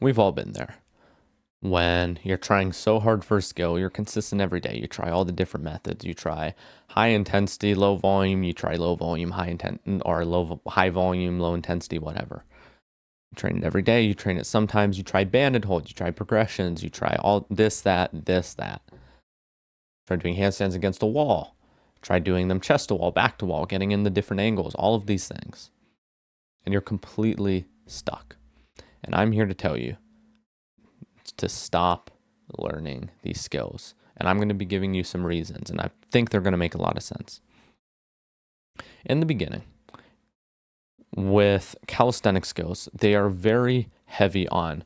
We've all been there. When you're trying so hard for a skill, you're consistent every day. You try all the different methods. You try high intensity, low volume. You try low volume, high volume, low intensity, whatever. You train it every day. You train it sometimes. You try banded holds. You try progressions. You try all this, that. Try doing handstands against a wall. Try doing them chest to wall, back to wall, getting in the different angles, all of these things. And you're completely stuck. And I'm here to tell you to stop learning these skills. And I'm going to be giving you some reasons, and I think they're going to make a lot of sense. In the beginning, with calisthenic skills, they are very heavy on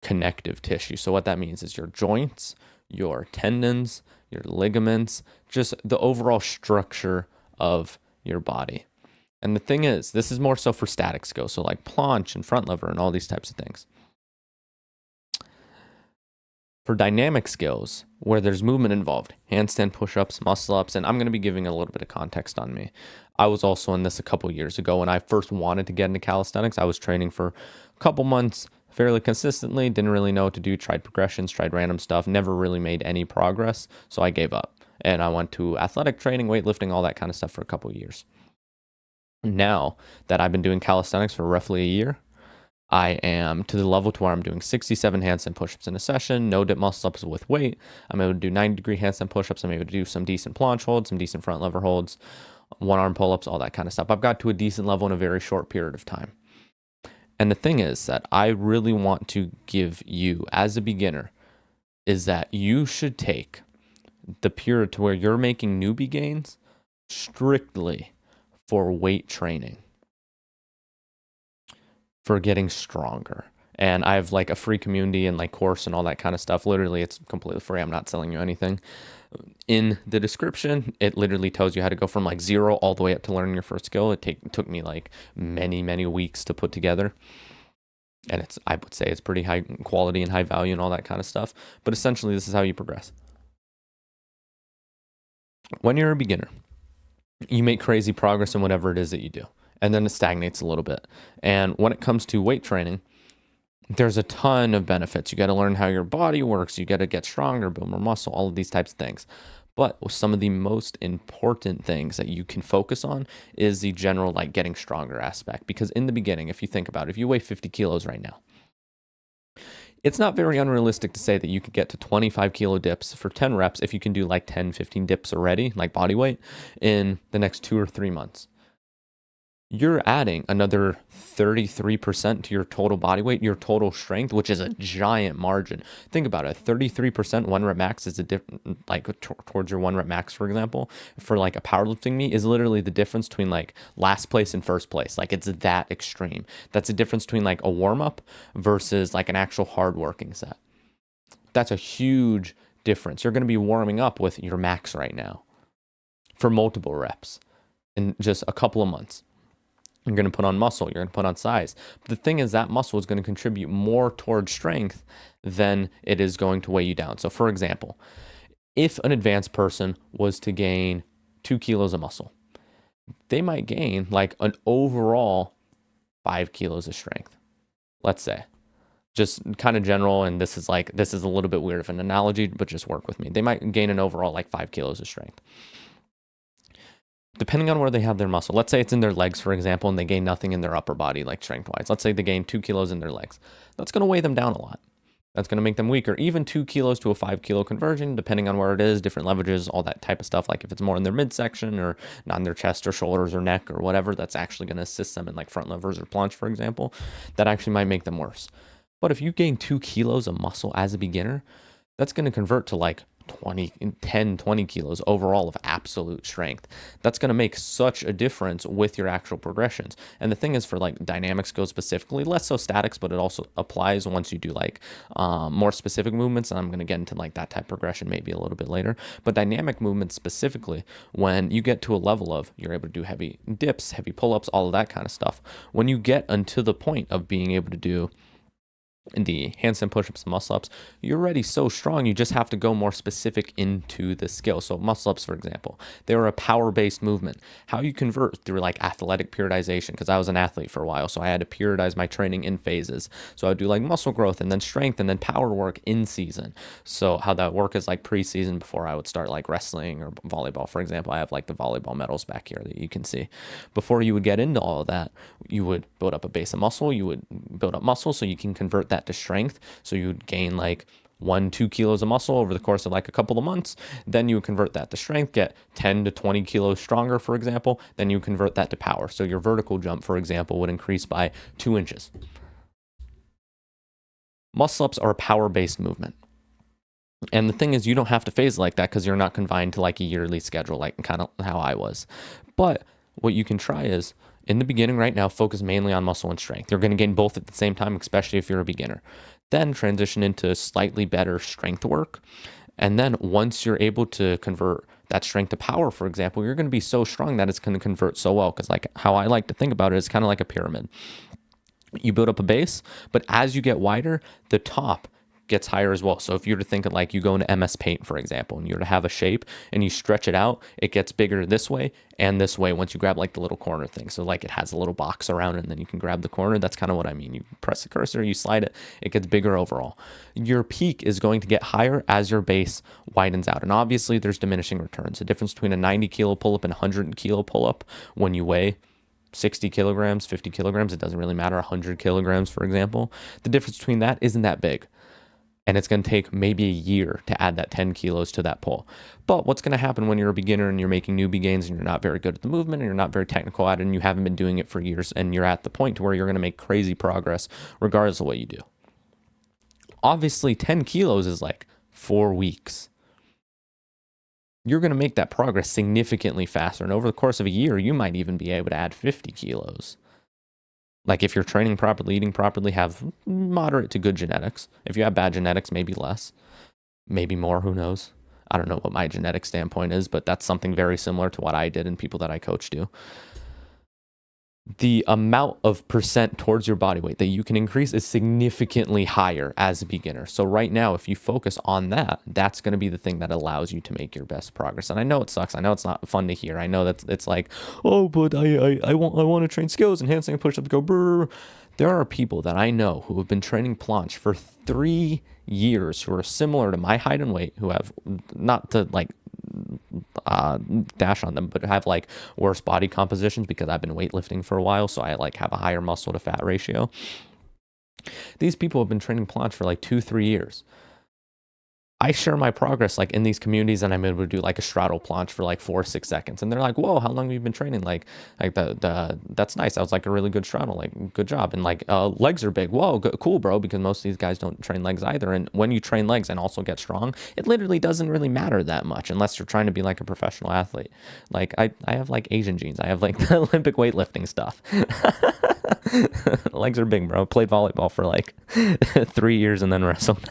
connective tissue. So what that means is your joints, your tendons, your ligaments, just the overall structure of your body. And the thing is, this is more so for static skills, so like planche and front lever and all these types of things. For dynamic skills, where there's movement involved, handstand push-ups, muscle-ups, and I'm going to be giving a little bit of context on me. I was also in this a couple years ago when I first wanted to get into calisthenics. I was training for a couple months fairly consistently, didn't really know what to do, tried progressions, tried random stuff, never really made any progress, so I gave up. And I went to athletic training, weightlifting, all that kind of stuff for a couple years. Now that I've been doing calisthenics for roughly a year, I am to the level to where I'm doing 67 handstand push-ups in a session, no dip muscle-ups with weight. I'm able to do 90-degree handstand push-ups. I'm able to do some decent planche holds, some decent front lever holds, one-arm pull-ups, all that kind of stuff. I've got to a decent level in a very short period of time. And the thing is that I really want to give you, as a beginner, is that you should take the period to where you're making newbie gains strictly for weight training, for getting stronger. And I have like a free community and like course and all that kind of stuff. Literally, it's completely free. I'm not selling you anything. In the description, it literally tells you how to go from like 0 all the way up to learning your first skill. It took me like many weeks to put together. And I would say it's pretty high quality and high value and all that kind of stuff. But essentially, this is how you progress. When you're a beginner, you make crazy progress in whatever it is that you do, and then it stagnates a little bit. And when it comes to weight training, there's a ton of benefits. You got to learn how your body works. You got to get stronger, build more muscle, all of these types of things. But some of the most important things that you can focus on is the general like getting stronger aspect. Because in the beginning, if you think about it, if you weigh 50 kilos right now, it's not very unrealistic to say that you could get to 25 kilo dips for 10 reps if you can do like 10, 15 dips already, like body weight, in the next 2 or 3 months. You're adding another 33% to your total body weight, your total strength, which is a giant margin. Think about it. 33% 1 rep max is a different, like towards your 1 rep max, for example, for like a powerlifting meet is literally the difference between like last place and first place. Like it's that extreme. That's the difference between like a warm up versus like an actual hard working set. That's a huge difference. You're going to be warming up with your max right now for multiple reps in just a couple of months. You're going to put on muscle, you're going to put on size. But the thing is that muscle is going to contribute more towards strength than it is going to weigh you down. So for example, if an advanced person was to gain 2 kilos of muscle, they might gain like an overall 5 kilos of strength, let's say. Just kind of general, and this is a little bit weird of an analogy, but just work with me. They might gain an overall like 5 kilos of strength. Depending on where they have their muscle, let's say it's in their legs, for example, and they gain nothing in their upper body, like strength-wise. Let's say they gain 2 kilos in their legs. That's going to weigh them down a lot. That's going to make them weaker. Even 2 kilos to a 5 kilo conversion, depending on where it is, different leverages, all that type of stuff. Like if it's more in their midsection or not in their chest or shoulders or neck or whatever, that's actually going to assist them in like front levers or planche, for example. That actually might make them worse. But if you gain 2 kilos of muscle as a beginner, that's going to convert to like 20 kilos overall of absolute strength. That's going to make such a difference with your actual progressions. And the thing is, for like dynamic skills specifically, less so statics, but it also applies once you do like more specific movements. And I'm going to get into like that type of progression maybe a little bit later. But dynamic movements specifically, when you get to a level of you're able to do heavy dips, heavy pull-ups, all of that kind of stuff. When you get unto the point of being able to do the handstand push-ups and muscle-ups, you're already so strong, you just have to go more specific into the skill. So muscle-ups, for example, they were a power-based movement. How you convert through like athletic periodization, because I was an athlete for a while, so I had to periodize my training in phases. So I would do like muscle growth and then strength and then power work in season. So how that work is like pre-season before I would start like wrestling or volleyball. For example, I have like the volleyball medals back here that you can see. Before you would get into all of that, you would build up a base of muscle, you would build up muscle so you can convert that to strength. So you would gain like 1-2 kilos of muscle over the course of like a couple of months. Then you would convert that to strength, get 10 to 20 kilos stronger, for example. Then you convert that to power. So your vertical jump, for example, would increase by 2 inches. Muscle ups are a power-based movement. And the thing is, you don't have to phase like that because you're not confined to like a yearly schedule, like kind of how I was. But what you can try is, in the beginning right now, focus mainly on muscle and strength. You're going to gain both at the same time, especially if you're a beginner. Then transition into slightly better strength work. And then once you're able to convert that strength to power, for example, you're going to be so strong that it's going to convert so well. Because like how I like to think about it is kind of like a pyramid. You build up a base, but as you get wider, the top gets higher as well. So if you're to think of like you go into MS Paint, for example, and you're to have a shape and you stretch it out, it gets bigger this way and this way once you grab like the little corner thing. So like it has a little box around it and then you can grab the corner. That's kind of what I mean. You press the cursor, you slide it, it gets bigger overall. Your peak is going to get higher as your base widens out. And obviously there's diminishing returns. The difference between a 90 kilo pull-up and a 100 kilo pull-up when you weigh 60 kilograms, 50 kilograms, it doesn't really matter, 100 kilograms, for example. The difference between that isn't that big. And it's going to take maybe a year to add that 10 kilos to that pull. But what's going to happen when you're a beginner and you're making newbie gains and you're not very good at the movement and you're not very technical at it and you haven't been doing it for years and you're at the point to where you're going to make crazy progress regardless of what you do. Obviously, 10 kilos is like 4 weeks. You're going to make that progress significantly faster. And over the course of a year, you might even be able to add 50 kilos. Like if you're training properly, eating properly, have moderate to good genetics. If you have bad genetics, maybe less, maybe more, who knows? I don't know what my genetic standpoint is, but that's something very similar to what I did and people that I coach do. The amount of percent towards your body weight that you can increase is significantly higher as a beginner. So right now, if you focus on that, that's going to be the thing that allows you to make your best progress. And I know it sucks. I know it's not fun to hear. I know that it's like, oh, but I want to train skills and handstand push-ups go brr. There are people that I know who have been training planche for 3 years who are similar to my height and weight, who have, not to like dash on them, but have like worse body compositions because I've been weightlifting for a while, so I like have a higher muscle to fat ratio. These people have been training planche for like 2-3 years. I share my progress like in these communities and I'm able to do like a straddle planche for like 4-6 seconds. And they're like, whoa, how long have you been training? Like that's nice. That was like a really good straddle, like good job. And like legs are big. Whoa, cool, bro. Because most of these guys don't train legs either. And when you train legs and also get strong, it literally doesn't really matter that much unless you're trying to be like a professional athlete. Like I have like Asian genes. I have like the Olympic weightlifting stuff. Legs are big, bro. Played volleyball for like 3 years and then wrestled.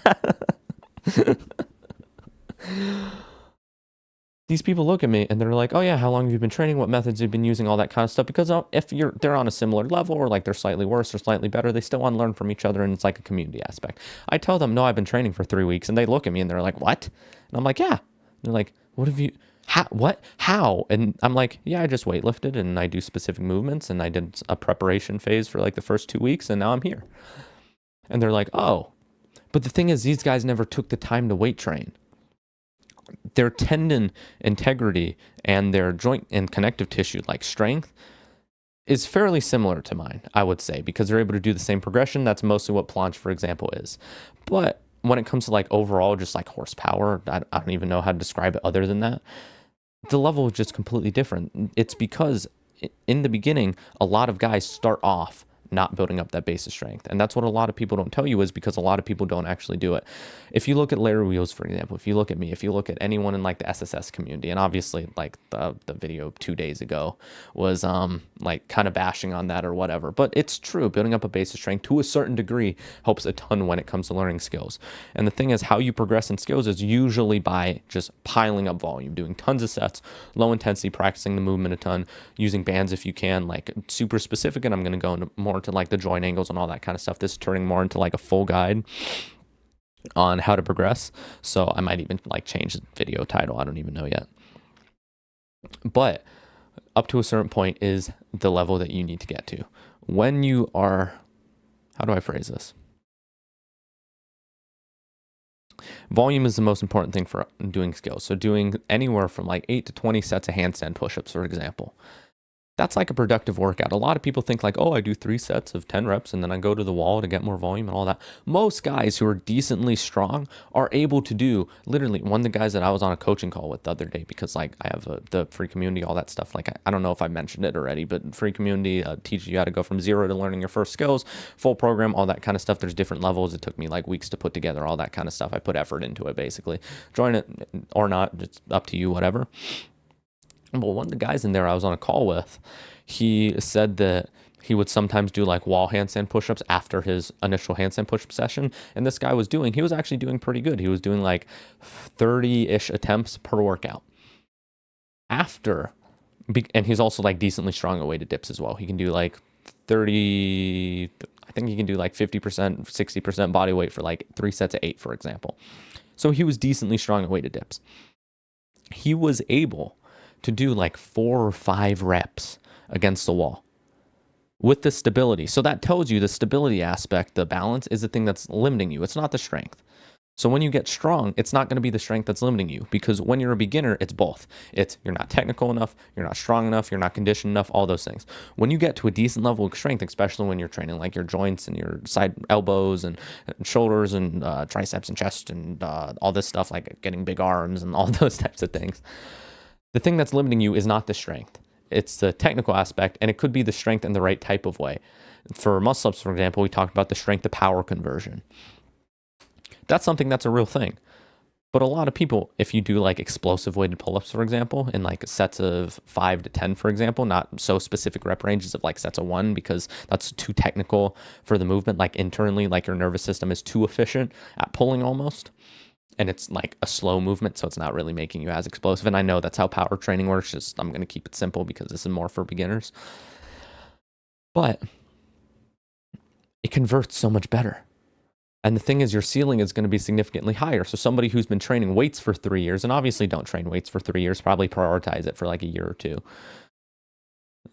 These people look at me and they're like, oh yeah, how long have you been training? What methods have you been using? All that kind of stuff. Because if they're on a similar level or like they're slightly worse or slightly better, they still want to learn from each other and it's like a community aspect. I tell them, no, I've been training for 3 weeks, and they look at me and they're like, what? And I'm like, yeah. And they're like, what have you, what, how? And I'm like, yeah, I just weightlifted and I do specific movements and I did a preparation phase for like the first 2 weeks and now I'm here. And they're like, oh. But the thing is, these guys never took the time to weight train. Their tendon integrity and their joint and connective tissue, like strength, is fairly similar to mine, I would say, because they're able to do the same progression. That's mostly what planche, for example, is. But when it comes to like overall, just like horsepower, I don't even know how to describe it other than that. The level is just completely different. It's because in the beginning, a lot of guys start off not building up that base of strength. And that's what a lot of people don't tell you, is because a lot of people don't actually do it. If you look at Larry Wheels, for example, if you look at me, if you look at anyone in like the SSS community, and obviously like the video 2 days ago was like kind of bashing on that or whatever, but it's true. Building up a base of strength to a certain degree helps a ton when it comes to learning skills. And the thing is, how you progress in skills is usually by just piling up volume, doing tons of sets, low intensity, practicing the movement a ton, using bands if you can, like super specific, and I'm going to go into more more into like the joint angles and all that kind of stuff. This is turning more into like a full guide on how to progress. So I might even like change the video title. I don't even know yet. But up to a certain point is the level that you need to get to. When you are, how do I phrase this? Volume is the most important thing for doing skills. So doing anywhere from like 8 to 20 sets of handstand push-ups, for example. That's like a productive workout. A lot of people think like, oh, I do 3 sets of 10 reps and then I go to the wall to get more volume and all that. Most guys who are decently strong are able to do, literally, one of the guys that I was on a coaching call with the other day, because like I have the free community, all that stuff. Like I don't know if I mentioned it already, but free community teaches you how to go from 0 to learning your first skills, full program, all that kind of stuff. There's different levels. It took me like weeks to put together all that kind of stuff. I put effort into it, basically. Join it or not, it's up to you, whatever. But one of the guys in there I was on a call with, he said that he would sometimes do like wall handstand push-ups after his initial handstand push-up session. And this guy he was actually doing pretty good. He was doing like 30-ish attempts per workout. And he's also like decently strong at weighted dips as well. He can do like 30, I think he can do like 50%, 60% body weight for like 3 sets of 8, for example. So he was decently strong at weighted dips. He was able to do like 4 or 5 reps against the wall with the stability. So that tells you the stability aspect, the balance is the thing that's limiting you. It's not the strength. So when you get strong, it's not going to be the strength that's limiting you, because when you're a beginner, it's both. It's you're not technical enough, you're not strong enough, you're not conditioned enough, all those things. When you get to a decent level of strength, especially when you're training like your joints and your side elbows and shoulders and triceps and chest and all this stuff, like getting big arms and all those types of things, the thing that's limiting you is not the strength. It's the technical aspect, and it could be the strength in the right type of way. For muscle-ups, for example, we talked about the strength to power conversion. That's something that's a real thing. But a lot of people, if you do like explosive weighted pull-ups, for example, in like sets of 5 to 10, for example, not so specific rep ranges of like sets of 1, because that's too technical for the movement. Like internally, like your nervous system is too efficient at pulling almost. And it's like a slow movement, so it's not really making you as explosive. And I know that's how power training works. Just I'm going to keep it simple because this is more for beginners. But it converts so much better. And the thing is, your ceiling is going to be significantly higher. So somebody who's been training weights for 3 years, and obviously don't train weights for 3 years, probably prioritize it for like a year or 2.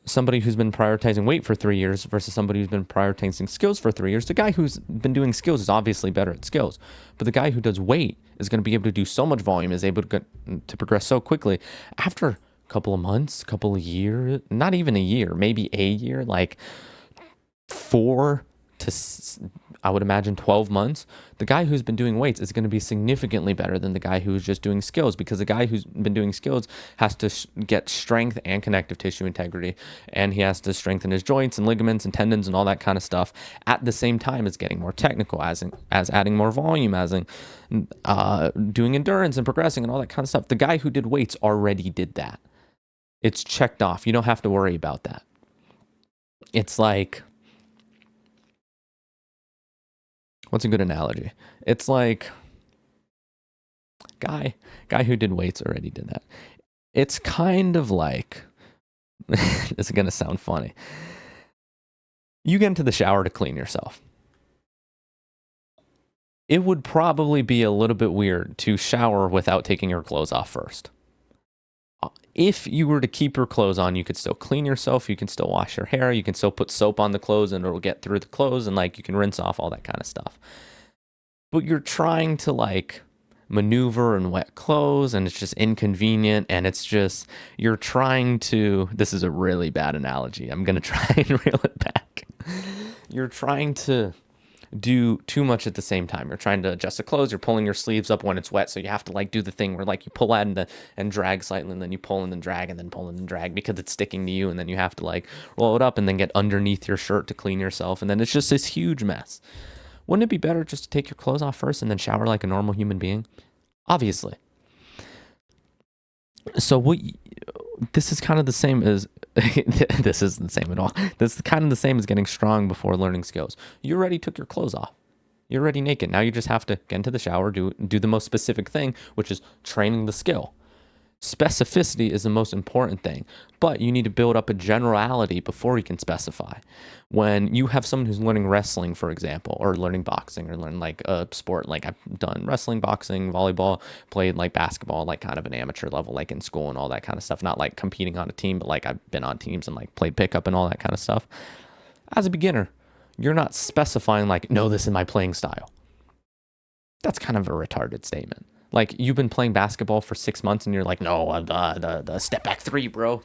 Somebody who's been prioritizing weight for 3 years versus somebody who's been prioritizing skills for 3 years. The guy who's been doing skills is obviously better at skills, but the guy who does weight is going to be able to do so much volume, is able to progress so quickly after a couple of months, couple of years, not even a year, maybe a year, like 4 to, I would imagine, 12 months. The guy who's been doing weights is going to be significantly better than the guy who's just doing skills, because the guy who's been doing skills has to get strength and connective tissue integrity, and he has to strengthen his joints and ligaments and tendons and all that kind of stuff at the same time as getting more technical, as adding more volume, as doing endurance and progressing and all that kind of stuff. The guy who did weights already did that. It's checked off. You don't have to worry about that. It's like, what's a good analogy? It's like guy who did weights already did that. It's kind of like, this is going to sound funny. You get into the shower to clean yourself. It would probably be a little bit weird to shower without taking your clothes off first. If you were to keep your clothes on, you could still clean yourself, you can still wash your hair, you can still put soap on the clothes and it'll get through the clothes, and like you can rinse off all that kind of stuff. But you're trying to like maneuver in wet clothes, and it's just inconvenient, and it's just, you're trying to, this is a really bad analogy, I'm going to try and reel it back. You're trying to do too much at the same time. You're trying to adjust the clothes, you're pulling your sleeves up when it's wet, so you have to like do the thing where like you pull out and drag slightly, and then you pull and then drag and then pull and then drag because it's sticking to you, and then you have to like roll it up and then get underneath your shirt to clean yourself, and then it's just this huge mess. Wouldn't it be better just to take your clothes off first and then shower like a normal human being? Obviously. So this is kind of the same as this isn't the same at all. This is kind of the same as getting strong before learning skills. You already took your clothes off. You're already naked. Now you just have to get into the shower, do the most specific thing, which is training the skill. Specificity is the most important thing, but you need to build up a generality before you can specify. When you have someone who's learning wrestling, for example, or learning boxing, or learn like a sport, like I've done wrestling, boxing, volleyball, played like basketball, like kind of an amateur level, like in school and all that kind of stuff, not like competing on a team, but like I've been on teams and like played pickup and all that kind of stuff. As a beginner, you're not specifying like, no, this is my playing style. That's kind of a retarded statement. Like, you've been playing basketball for 6 months and you're like, no, the step back three, bro.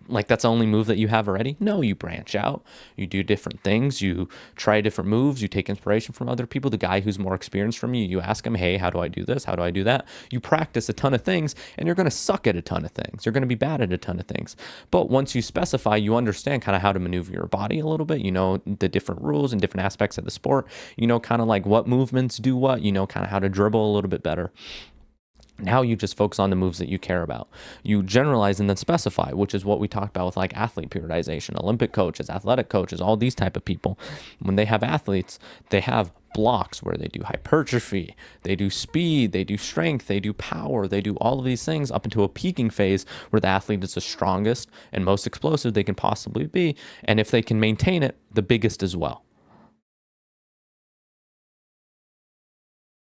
Like, that's the only move that you have already? No, you branch out. You do different things. You try different moves. You take inspiration from other people. The guy who's more experienced from you, you ask him, hey, how do I do this? How do I do that? You practice a ton of things, and you're going to suck at a ton of things. You're going to be bad at a ton of things. But once you specify, you understand kind of how to maneuver your body a little bit. You know the different rules and different aspects of the sport. You know kind of like what movements do what. You know kind of how to dribble a little bit better. Now you just focus on the moves that you care about. You generalize and then specify, which is what we talked about with like athlete periodization, Olympic coaches, athletic coaches, all these type of people. When they have athletes, they have blocks where they do hypertrophy, they do speed, they do strength, they do power, they do all of these things up into a peaking phase where the athlete is the strongest and most explosive they can possibly be. And if they can maintain it, the biggest as well.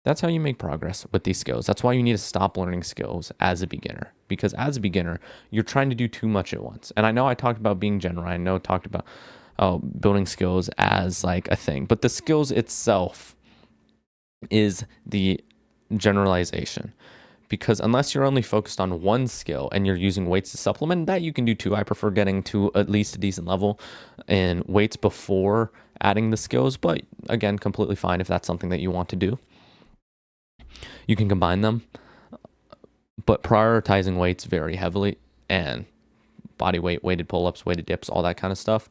That's how you make progress with these skills. That's why you need to stop learning skills as a beginner, because as a beginner, you're trying to do too much at once. And I know I talked about being general. I know I talked about building skills as like a thing, but the skills itself is the generalization. Because unless you're only focused on one skill and you're using weights to supplement, that you can do too. I prefer getting to at least a decent level in weights before adding the skills, but again, completely fine if that's something that you want to do. You can combine them, but prioritizing weights very heavily, and body weight, weighted pull-ups, weighted dips, all that kind of stuff.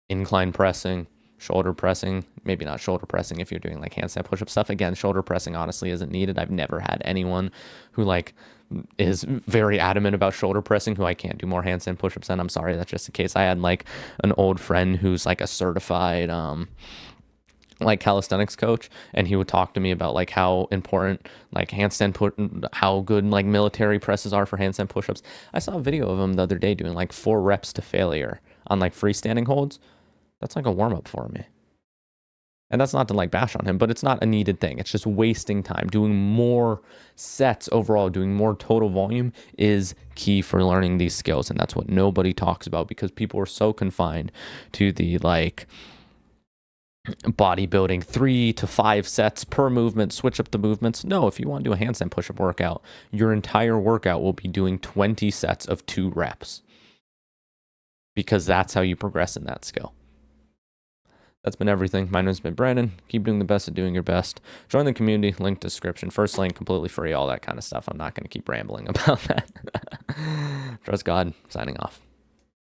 Incline pressing, shoulder pressing, maybe not shoulder pressing if you're doing like handstand push-up stuff. Again, shoulder pressing honestly isn't needed. I've never had anyone who like is very adamant about shoulder pressing who I can't do more handstand push-ups than. I'm sorry, that's just the case. I had like an old friend who's like a certified like calisthenics coach, and he would talk to me about like how important like how good like military presses are for handstand push-ups. I saw a video of him the other day doing like 4 reps to failure on like freestanding holds. That's like a warm-up for me. And that's not to like bash on him, but it's not a needed thing. It's just wasting time. Doing more sets overall, doing more total volume is key for learning these skills. And that's what nobody talks about, because people are so confined to the like bodybuilding 3 to 5 sets per movement, switch up the movements. No, if you want to do a handstand push-up workout, your entire workout will be doing 20 sets of 2 reps, because that's how you progress in that skill. That's been everything. My name's been Brandon. Keep doing the best at doing your best. Join the community, link description. First link, completely free, all that kind of stuff. I'm not going to keep rambling about that. Trust God. Signing off.